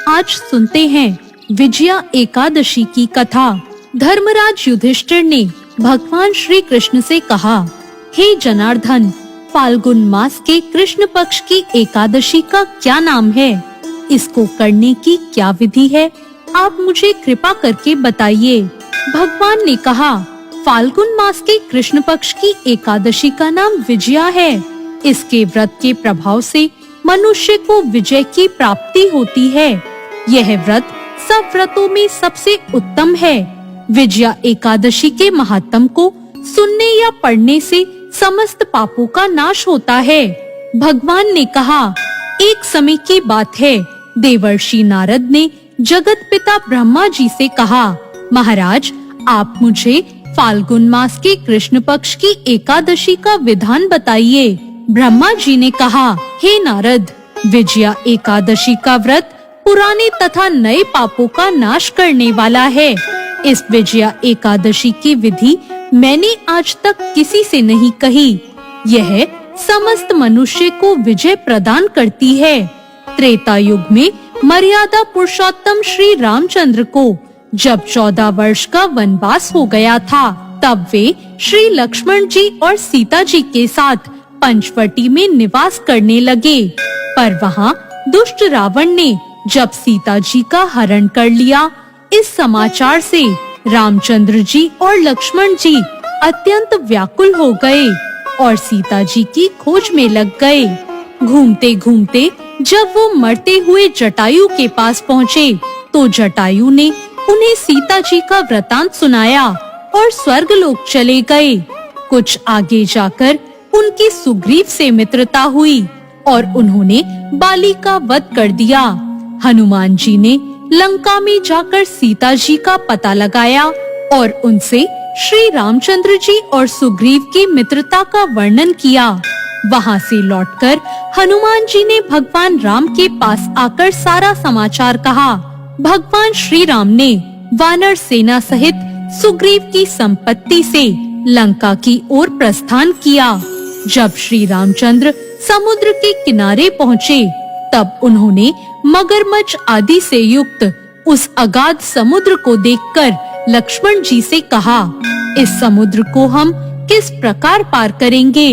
आज सुनते हैं विजया एकादशी की कथा। धर्मराज युधिष्ठिर ने भगवान श्री कृष्ण से कहा, हे जनार्दन, फाल्गुन मास के कृष्ण पक्ष की एकादशी का क्या नाम है? इसको करने की क्या विधि है? आप मुझे कृपा करके बताइए। भगवान ने कहा, फाल्गुन मास के कृष्ण पक्ष की एकादशी का नाम विजया है। इसके व्रत के प्रभाव से मनुष्य को विजय की प्राप्ति होती है। यह व्रत सब व्रतों में सबसे उत्तम है। विजया एकादशी के महात्म को सुनने या पढ़ने से समस्त पापों का नाश होता है। भगवान ने कहा, एक समय की बात है, देवर्षि नारद ने जगत पिता ब्रह्मा जी से कहा, महाराज, आप मुझे फाल्गुन मास के कृष्ण पक्ष की एकादशी का विधान बताइए। ब्रह्मा जी ने कहा, हे नारद, विजया एकादशी का व्रत पुराने तथा नए पापों का नाश करने वाला है। इस विजया एकादशी की विधि मैंने आज तक किसी से नहीं कही। यह समस्त मनुष्य को विजय प्रदान करती है। त्रेता युग में मर्यादा पुरुषोत्तम श्री रामचंद्र को जब 14 वर्ष का वनवास हो गया था, तब वे श्री लक्ष्मण जी और सीता जी के साथ पंचवटी में निवास करने लगे। पर वहाँ दुष्ट रावण ने जब सीता जी का हरण कर लिया, इस समाचार से रामचंद्र जी और लक्ष्मण जी अत्यंत व्याकुल हो गए और सीता जी की खोज में लग गए। घूमते घूमते जब वो मरते हुए जटायु के पास पहुँचे, तो जटायु ने उन्हें सीता जी का वृतांत सुनाया और स्वर्गलोक चले गए। कुछ आगे जाकर उनकी सुग्रीव से मित्रता हुई और उन्होंने बाली का वध कर दिया। हनुमान जी ने लंका में जाकर सीता जी का पता लगाया और उनसे श्री रामचंद्र जी और सुग्रीव की मित्रता का वर्णन किया। वहां से लौटकर हनुमान जी ने भगवान राम के पास आकर सारा समाचार कहा। भगवान श्री राम ने वानर सेना सहित सुग्रीव की संपत्ति से लंका की ओर प्रस्थान किया। जब श्री रामचंद्र समुद्र के किनारे पहुँचे, तब उन्होंने मगरमच्छ आदि से युक्त उस अगाध समुद्र को देखकर लक्ष्मण जी से कहा, इस समुद्र को हम किस प्रकार पार करेंगे?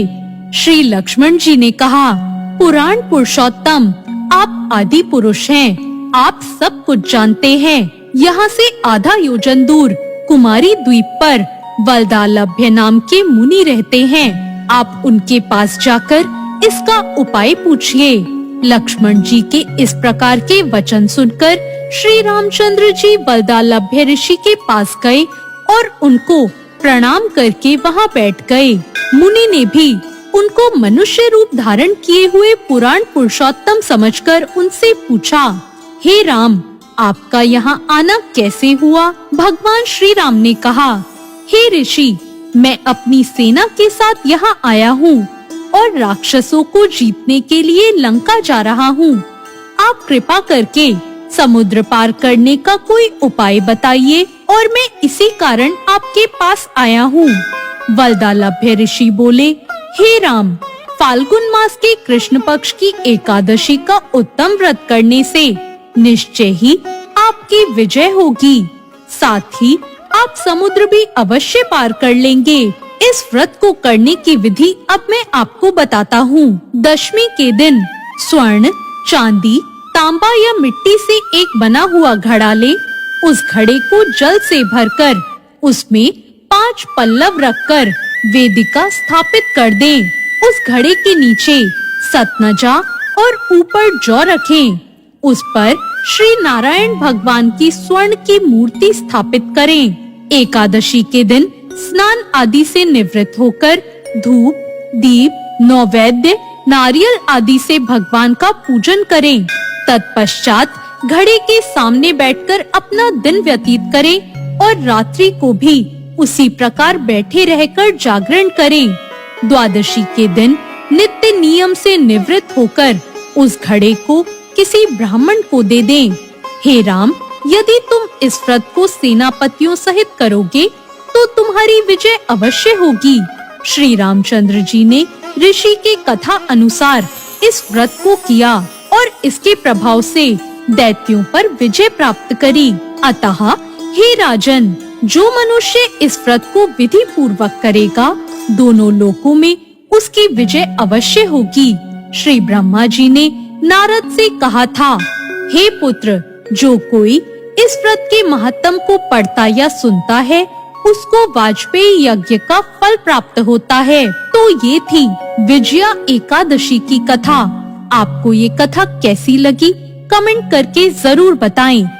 श्री लक्ष्मण जी ने कहा, पुराण पुरुषोत्तम, आप आदि पुरुष हैं, आप सब कुछ जानते हैं। यहाँ से आधा योजन दूर कुमारी द्वीप पर वल्दालभ्य नाम के मुनि रहते हैं। आप उनके पास जाकर इसका उपाय पूछिए। लक्ष्मण जी के इस प्रकार के वचन सुनकर श्री रामचंद्र जी वल्दालभ्य ऋषि के पास गए और उनको प्रणाम करके वहां बैठ गए। मुनि ने भी उनको मनुष्य रूप धारण किए हुए पुराण पुरुषोत्तम समझकर उनसे पूछा, हे राम, आपका यहाँ आना कैसे हुआ? भगवान श्री राम ने कहा, हे ऋषि, मैं अपनी सेना के साथ यहाँ आया हूँ और राक्षसों को जीतने के लिए लंका जा रहा हूँ। आप कृपा करके समुद्र पार करने का कोई उपाय बताइए और मैं इसी कारण आपके पास आया हूँ। वल्दालभ्य ऋषि बोले, हे राम, फाल्गुन मास के कृष्ण पक्ष की एकादशी का उत्तम व्रत करने से निश्चय ही आपकी विजय होगी। साथ ही आप समुद्र भी अवश्य पार कर लेंगे। इस व्रत को करने की विधि अब मैं आपको बताता हूँ। दशमी के दिन स्वर्ण, चांदी, तांबा या मिट्टी से एक बना हुआ घड़ा ले। उस घड़े को जल से भरकर उसमें 5 पल्लव रखकर वेदिका स्थापित कर दें। उस घड़े के नीचे सतनजा और ऊपर जौ रखें। उस पर श्री नारायण भगवान की स्वर्ण की मूर्ति स्थापित करें। एकादशी के दिन स्नान आदि से निवृत्त होकर धूप, दीप, नैवेद्य, नारियल आदि से भगवान का पूजन करें। तत्पश्चात घड़े के सामने बैठकर अपना दिन व्यतीत करें और रात्रि को भी उसी प्रकार बैठे रहकर जागरण करें। द्वादशी के दिन नित्य नियम से निवृत्त होकर उस घड़े को किसी ब्राह्मण को दे दें। हे राम, यदि तुम इस व्रत को सेनापतियों सहित करोगे तो तुम्हारी विजय अवश्य होगी। श्री रामचंद्र जी ने ऋषि के कथा अनुसार इस व्रत को किया और इसके प्रभाव से दैत्यों पर विजय प्राप्त करी। अतः हे राजन, जो मनुष्य इस व्रत को विधि पूर्वक करेगा, दोनों लोकों में उसकी विजय अवश्य होगी। श्री ब्रह्मा जी ने नारद से कहा था, हे पुत्र, जो कोई इस व्रत के महत्तम को पढ़ता या सुनता है, उसको वाजपेयी यज्ञ का फल प्राप्त होता है। तो ये थी विजया एकादशी की कथा। आपको ये कथा कैसी लगी? कमेंट करके जरूर बताएं।